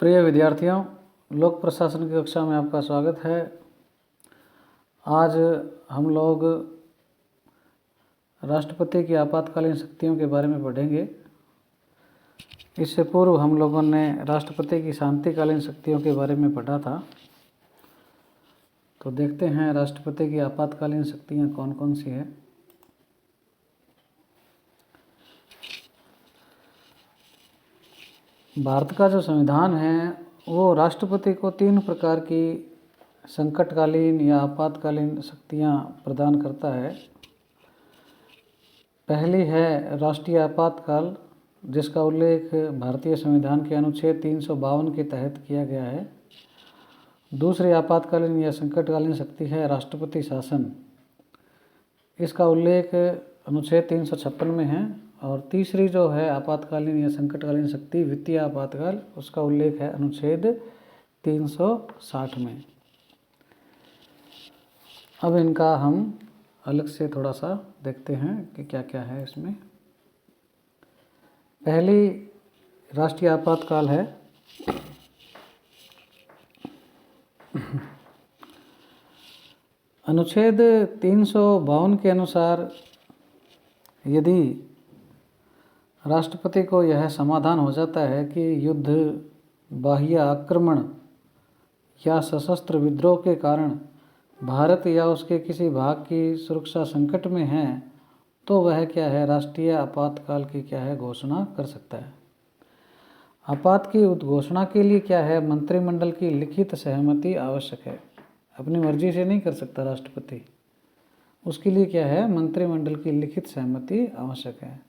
प्रिय विद्यार्थियों, लोक प्रशासन की कक्षा में आपका स्वागत है। आज हम लोग राष्ट्रपति की आपातकालीन शक्तियों के बारे में पढ़ेंगे। इससे पूर्व हम लोगों ने राष्ट्रपति की शांतिकालीन शक्तियों के बारे में पढ़ा था। तो देखते हैं राष्ट्रपति की आपातकालीन शक्तियाँ कौन कौन सी हैं। भारत का जो संविधान है वो राष्ट्रपति को 3 प्रकार की संकटकालीन या आपातकालीन शक्तियां प्रदान करता है। पहली है राष्ट्रीय आपातकाल, जिसका उल्लेख भारतीय संविधान के अनुच्छेद 352 के तहत किया गया है। दूसरी आपातकालीन या संकटकालीन शक्ति है राष्ट्रपति शासन, इसका उल्लेख अनुच्छेद 356 में है। और तीसरी जो है आपातकालीन या संकटकालीन शक्ति वित्तीय आपातकाल, उसका उल्लेख है अनुच्छेद 360 में। अब इनका हम अलग से थोड़ा सा देखते हैं कि क्या क्या है इसमें। पहली राष्ट्रीय आपातकाल है अनुच्छेद 352 के अनुसार यदि राष्ट्रपति को यह समाधान हो जाता है कि युद्ध, बाह्य आक्रमण या सशस्त्र विद्रोह के कारण भारत या उसके किसी भाग की सुरक्षा संकट में है, तो वह क्या है, राष्ट्रीय आपातकाल की क्या है, घोषणा कर सकता है। आपात की घोषणा के लिए क्या है, मंत्रिमंडल की लिखित सहमति आवश्यक है। अपनी मर्जी से नहीं कर सकता राष्ट्रपति, उसके लिए क्या है, मंत्रिमंडल की लिखित सहमति आवश्यक है।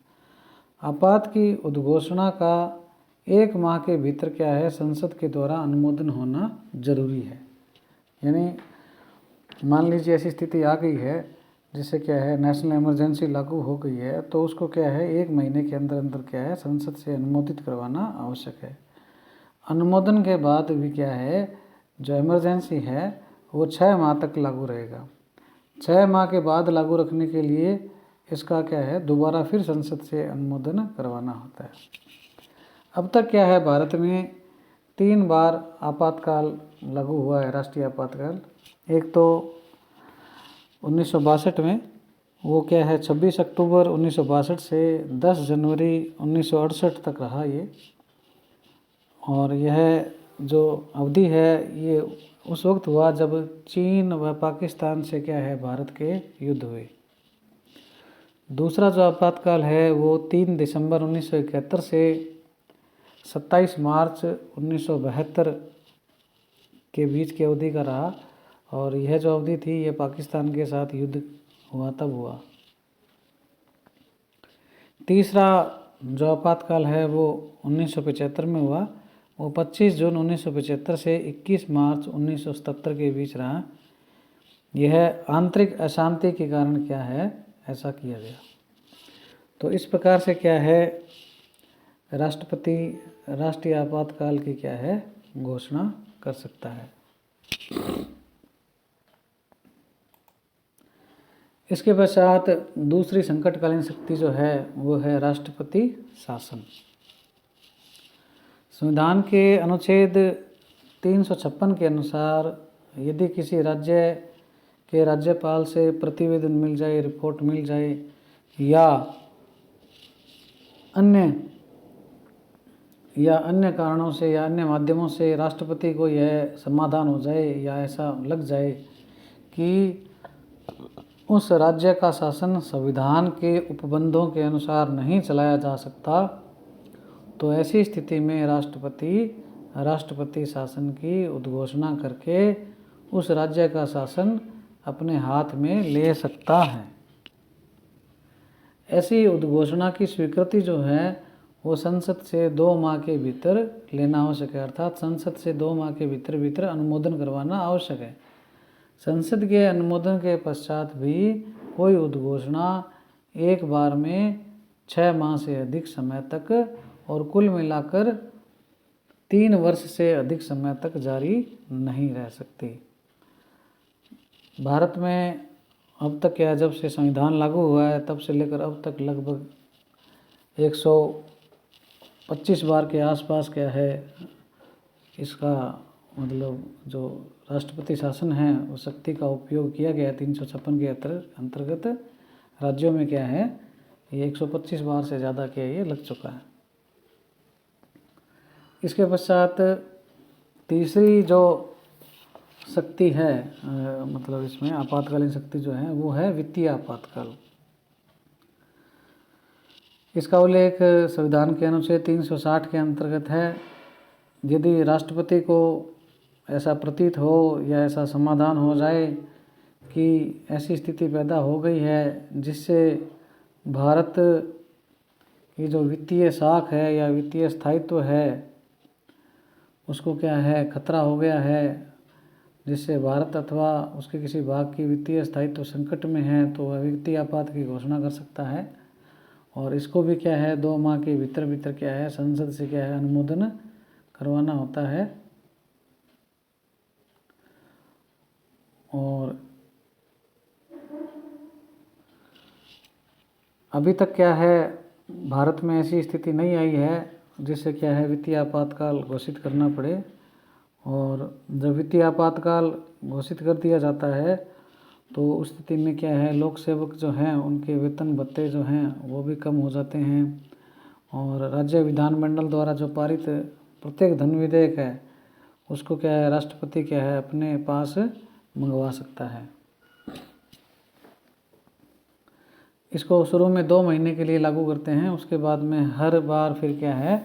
आपात की उद्घोषणा का 1 माह के भीतर क्या है, संसद के द्वारा अनुमोदन होना जरूरी है। यानी मान लीजिए ऐसी स्थिति आ गई है जिससे क्या है, नेशनल इमरजेंसी लागू हो गई है, तो उसको क्या है 1 महीने के अंदर अंदर क्या है, संसद से अनुमोदित करवाना आवश्यक है। अनुमोदन के बाद भी क्या है, जो इमरजेंसी है वो 6 माह तक लागू रहेगा। 6 माह के बाद लागू रखने के लिए इसका क्या है, दोबारा फिर संसद से अनुमोदन करवाना होता है। अब तक क्या है, भारत में 3 बार आपातकाल लागू हुआ है, राष्ट्रीय आपातकाल। एक तो 1962 में, वो क्या है 26 अक्टूबर 1962 से 10 जनवरी 1968 तक रहा ये। और यह जो अवधि है ये उस वक्त हुआ जब चीन व पाकिस्तान से क्या है, भारत के युद्ध हुए। दूसरा जो आपातकाल है वो 3 दिसंबर 1971 से 27 मार्च 1972 के बीच की अवधि का रहा। और यह जो अवधि थी ये पाकिस्तान के साथ युद्ध हुआ तब हुआ। तीसरा जो आपातकाल है वो 1975 में हुआ, वो 25 जून 1975 से 21 मार्च 1977 के बीच रहा। यह आंतरिक अशांति के कारण क्या है, ऐसा किया गया। तो इस प्रकार से क्या है, राष्ट्रपति राष्ट्रीय आपातकाल की क्या है, घोषणा कर सकता है। इसके पश्चात दूसरी संकटकालीन शक्ति जो है वो है राष्ट्रपति शासन। संविधान के अनुच्छेद 356 के अनुसार यदि किसी राज्य के राज्यपाल से प्रतिवेदन मिल जाए, रिपोर्ट मिल जाए, या अन्य कारणों से या अन्य माध्यमों से राष्ट्रपति को यह समाधान हो जाए या ऐसा लग जाए कि उस राज्य का शासन संविधान के उपबंधों के अनुसार नहीं चलाया जा सकता, तो ऐसी स्थिति में राष्ट्रपति शासन की उद्घोषणा करके उस राज्य का शासन अपने हाथ में ले सकता है। ऐसी उद्घोषणा की स्वीकृति जो है वो संसद से 2 माह के भीतर लेना आवश्यक है। अर्थात संसद से 2 माह के भीतर अनुमोदन करवाना आवश्यक है। संसद के अनुमोदन के पश्चात भी कोई उद्घोषणा एक बार में 6 माह से अधिक समय तक और कुल मिलाकर 3 वर्ष से अधिक समय तक जारी नहीं रह सकती। भारत में अब तक क्या, जब से संविधान लागू हुआ है तब से लेकर अब तक लगभग 125 बार के आसपास क्या है, इसका मतलब जो राष्ट्रपति शासन है उस शक्ति का उपयोग किया गया 356 के अंतर्गत राज्यों में क्या है ये 125 बार से ज़्यादा क्या ये लग चुका है। इसके पश्चात तीसरी जो शक्ति है मतलब इसमें आपातकालीन शक्ति जो है वो है वित्तीय आपातकाल। इसका उल्लेख संविधान के अनुच्छेद 360 के अंतर्गत है। यदि राष्ट्रपति को ऐसा प्रतीत हो या ऐसा समाधान हो जाए कि ऐसी स्थिति पैदा हो गई है जिससे भारत की जो वित्तीय साख है या वित्तीय स्थायित्व है उसको क्या है खतरा हो गया है, जिससे भारत अथवा उसके किसी भाग की वित्तीय स्थायित्व संकट में है, तो वह वित्तीय आपात की घोषणा कर सकता है। और इसको भी क्या है 2 माह के भीतर क्या है संसद से क्या है अनुमोदन करवाना होता है। और अभी तक क्या है भारत में ऐसी स्थिति नहीं आई है जिससे क्या है वित्तीय आपातकाल घोषित करना पड़े। और जब वित्तीय आपातकाल घोषित कर दिया जाता है तो उस स्थिति में क्या है लोक सेवक जो हैं उनके वेतन भत्ते जो हैं वो भी कम हो जाते हैं। और राज्य विधानमंडल द्वारा जो पारित प्रत्येक धन विधेयक है उसको क्या है राष्ट्रपति क्या है अपने पास मंगवा सकता है। इसको शुरू में 2 महीने के लिए लागू करते हैं, उसके बाद में हर बार फिर क्या है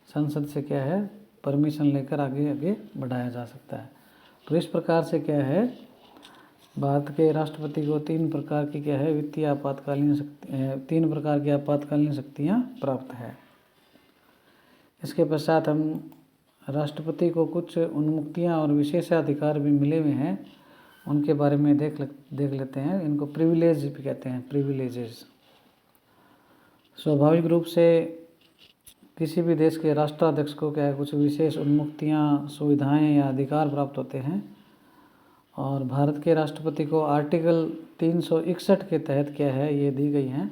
संसद से क्या है परमिशन लेकर आगे आगे बढ़ाया जा सकता है। तो इस प्रकार से क्या है भारत के राष्ट्रपति को 3 प्रकार की क्या है वित्तीय आपातकालीन शक्ति 3 प्रकार की आपातकालीन शक्तियाँ प्राप्त है। इसके पश्चात हम राष्ट्रपति को कुछ उन्मुक्तियाँ और विशेषाधिकार भी मिले हुए हैं, उनके बारे में देख लेते हैं। इनको प्रिविलेज भी कहते हैं, प्रिविलेजेस। स्वाभाविक रूप से किसी भी देश के राष्ट्राध्यक्ष को क्या है कुछ विशेष उन्मुक्तियाँ सुविधाएं या अधिकार प्राप्त होते हैं। और भारत के राष्ट्रपति को आर्टिकल 361 के तहत क्या है ये दी गई हैं।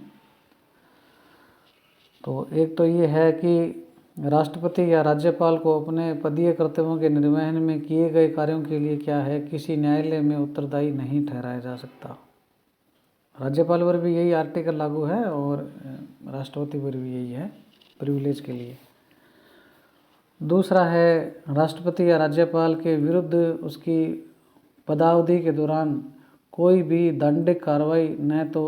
तो एक तो ये है कि राष्ट्रपति या राज्यपाल को अपने पदीय कर्तव्यों के निर्वहन में किए गए कार्यों के लिए क्या है किसी न्यायालय में उत्तरदायी नहीं ठहराया जा सकता। राज्यपाल पर भी यही आर्टिकल लागू है और राष्ट्रपति पर भी यही है प्रिविलेज के लिए। दूसरा है राष्ट्रपति या राज्यपाल के विरुद्ध उसकी पदावधि के दौरान कोई भी दंडिक कार्रवाई न तो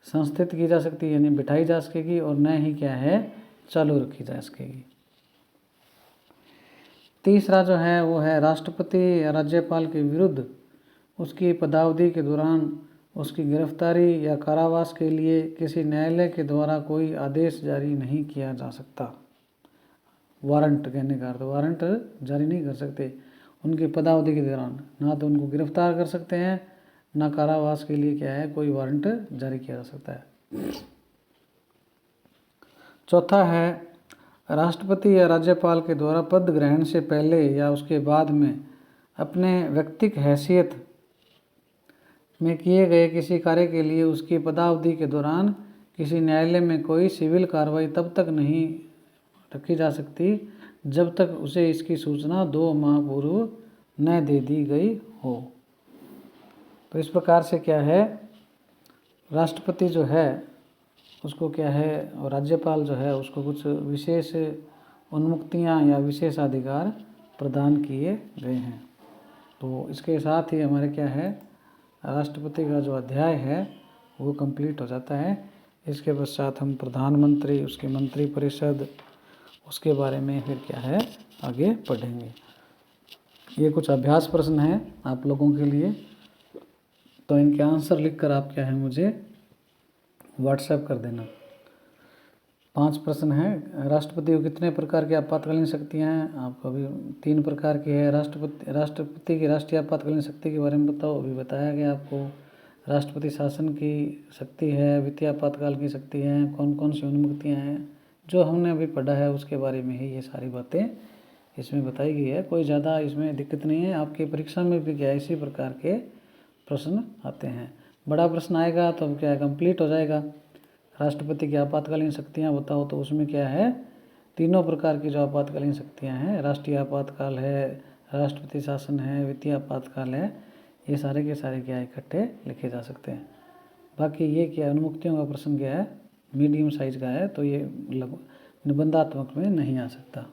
संस्थित की जा सकती यानी बिठाई जा सकेगी और न ही क्या है चालू रखी जा सकेगी। तीसरा जो है वो है राष्ट्रपति या राज्यपाल के विरुद्ध उसकी पदावधि के दौरान उसकी गिरफ्तारी या कारावास के लिए किसी न्यायालय के द्वारा कोई आदेश जारी नहीं किया जा सकता। वारंट कहने का अर्थ वारंट जारी नहीं कर सकते उनकी पदावधि के दौरान, ना तो उनको गिरफ्तार कर सकते हैं ना कारावास के लिए क्या है कोई वारंट जारी किया जा सकता है। चौथा है राष्ट्रपति या राज्यपाल के द्वारा पद ग्रहण से पहले या उसके बाद में अपने व्यक्तिगत हैसियत में किए गए किसी कार्य के लिए उसकी पदावधि के दौरान किसी न्यायालय में कोई सिविल कार्रवाई तब तक नहीं रखी जा सकती जब तक उसे इसकी सूचना 2 माह पूर्व न दे दी गई हो। तो इस प्रकार से क्या है राष्ट्रपति जो है उसको क्या है और राज्यपाल जो है उसको कुछ विशेष उन्मुक्तियाँ या विशेष अधिकार प्रदान किए गए हैं। तो इसके साथ ही हमारे क्या है राष्ट्रपति का जो अध्याय है वो कंप्लीट हो जाता है। इसके पश्चात हम प्रधानमंत्री उसकी मंत्रिपरिषद उसके बारे में फिर क्या है आगे पढ़ेंगे। ये कुछ अभ्यास प्रश्न हैं आप लोगों के लिए, तो इनके आंसर लिखकर आप क्या है मुझे व्हाट्सएप कर देना। 5 प्रश्न हैं। राष्ट्रपति को कितने प्रकार की आपातकालीन शक्तियाँ हैं? आपको अभी 3 प्रकार की है। राष्ट्रपति की राष्ट्रीय आपातकालीन शक्ति के बारे में बताओ, अभी बताया गया आपको। राष्ट्रपति शासन की शक्ति है, वित्तीय आपातकाल की शक्ति है, कौन कौन सी उन्मुक्तियाँ हैं, जो हमने अभी पढ़ा है उसके बारे में ही ये सारी बातें इसमें बताई गई है। कोई ज़्यादा इसमें दिक्कत नहीं है। आपकी परीक्षा में भी क्या इसी प्रकार के प्रश्न आते हैं। बड़ा प्रश्न आएगा तो अब क्या है कंप्लीट हो जाएगा। राष्ट्रपति की आपातकालीन शक्तियाँ बताओ, तो उसमें क्या है तीनों प्रकार की जो आपातकालीन शक्तियाँ हैं, राष्ट्रीय आपातकाल है, राष्ट्रपति शासन है, वित्तीय आपातकाल है, ये सारे के सारे क्या इकट्ठे लिखे जा सकते हैं। बाकी ये क्या उन्मुक्तियों का प्रश्न क्या है, मीडियम साइज का है, तो ये निबंधात्मक में नहीं आ सकता।